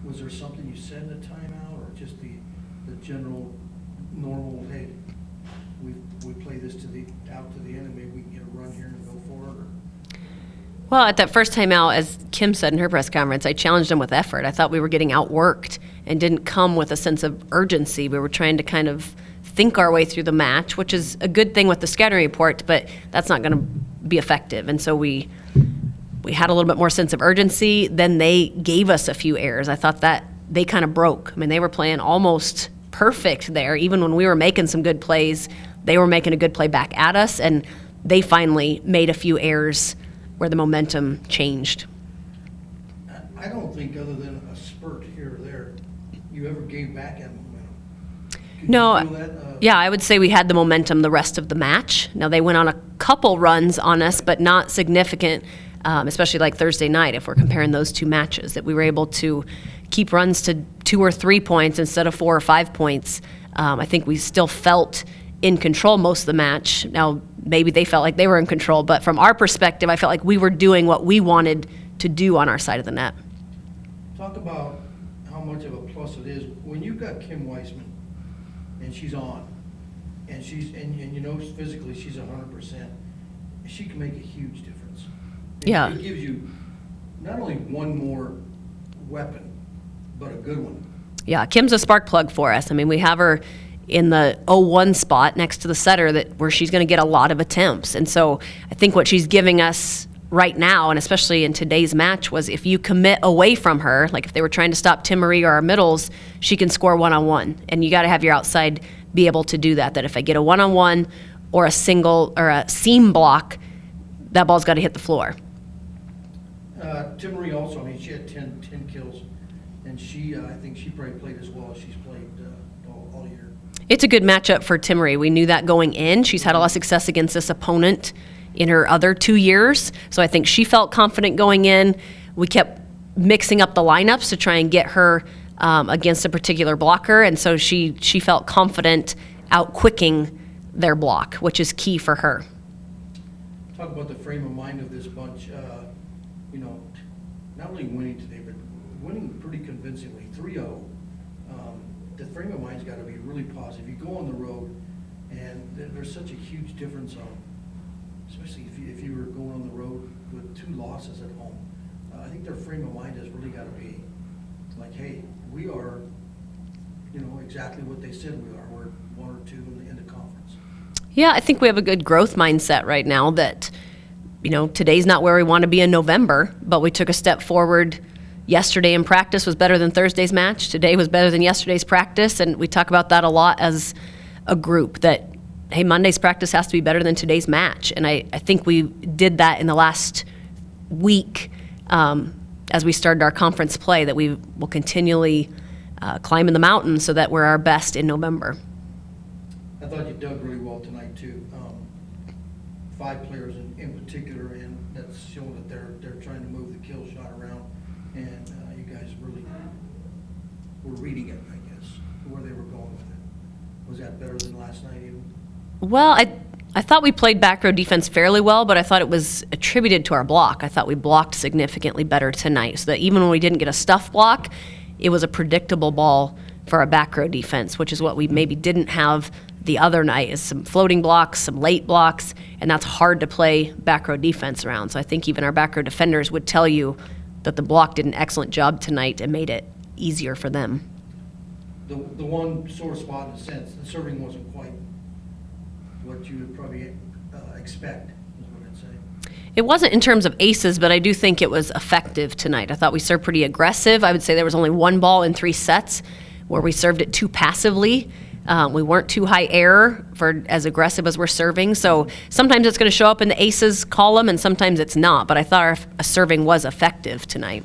Was there something you said in the timeout, or just the general normal, hey, we play this out to the end, and maybe we can get a run here and go forward? Or? Well, at that first timeout, as Kim said in her press conference, I challenged them with effort. I thought we were getting outworked and didn't come with a sense of urgency. We were trying to kind of think our way through the match, which is a good thing with the scouting report, but that's not going to be effective. And so we had a little bit more sense of urgency. Then they gave us a few errors. I thought that they kind of broke. I mean, they were playing almost perfect there. Even when we were making some good plays, they were making a good play back at us, and they finally made a few errors where the momentum changed. I don't think, other than a spurt here or there, you ever gave back that momentum. No, you feel that? Yeah, I would say we had the momentum the rest of the match. Now, they went on a couple runs on us, but not significant, especially like Thursday night, if we're comparing those two matches, that we were able to keep runs to 2 or 3 points instead of 4 or 5 points. I think we still felt in control most of the match. Now, maybe they felt like they were in control, but from our perspective, I felt like we were doing what we wanted to do on our side of the net. Talk about how much of a plus it is when you've got Kim Weisman and she's on, and you know physically she's 100%. She can make a huge difference. Yeah. It gives you not only one more weapon, but a good one. Yeah, Kim's a spark plug for us. I mean, we have her in the 0-1 spot next to the setter where she's going to get a lot of attempts. And so I think what she's giving us right now, and especially in today's match, was if you commit away from her, like if they were trying to stop Timbre or our middles, she can score one-on-one. And you got to have your outside be able to do that, that if I get a one-on-one or a single or a seam block, that ball's got to hit the floor. Timbre also, I mean, she had 10 kills, and I think she probably played as well as she's played all year. It's a good matchup for Timbre. We knew that going in. She's had a lot of success against this opponent in her other 2 years. So I think she felt confident going in. We kept mixing up the lineups to try and get her against a particular blocker. And so she felt confident out-quicking their block, which is key for her. Talk about the frame of mind of this bunch. Not only winning today, but winning pretty convincingly, 3-0. The frame of mind's got to be really positive. You go on the road, and there's such a huge difference on, especially if you were going on the road with 2 losses at home. I think their frame of mind has really got to be like, hey, we are, exactly what they said we are. We're 1 or 2 in the conference. Yeah, I think we have a good growth mindset right now that, today's not where we want to be in November, but we took a step forward. Yesterday in practice was better than Thursday's match. Today was better than yesterday's practice, and we talk about that a lot as a group, that, hey, Monday's practice has to be better than today's match. And I think we did that in the last week as we started our conference play, that we will continually climb in the mountain so that we're our best in November. I thought you dug really well tonight, too. 5 players in particular, and that's showing that they're trying to move the kill shot around. And you guys really were reading it, I guess, where they were going with it. Was that better than last night even? Well, I thought we played back row defense fairly well, but I thought it was attributed to our block. I thought we blocked significantly better tonight, so that even when we didn't get a stuff block, it was a predictable ball for our back row defense, which is what we maybe didn't have the other night, is some floating blocks, some late blocks, and that's hard to play back row defense around. So I think even our back row defenders would tell you that the block did an excellent job tonight and made it easier for them. The one sore spot, in a sense, the serving wasn't quite what you would probably expect, is what I'd say. It wasn't in terms of aces, but I do think it was effective tonight. I thought we served pretty aggressive. I would say there was only 1 ball in 3 sets where we served it too passively. We weren't too high error for as aggressive as we're serving. So sometimes it's going to show up in the aces column and sometimes it's not. But I thought our serving was effective tonight.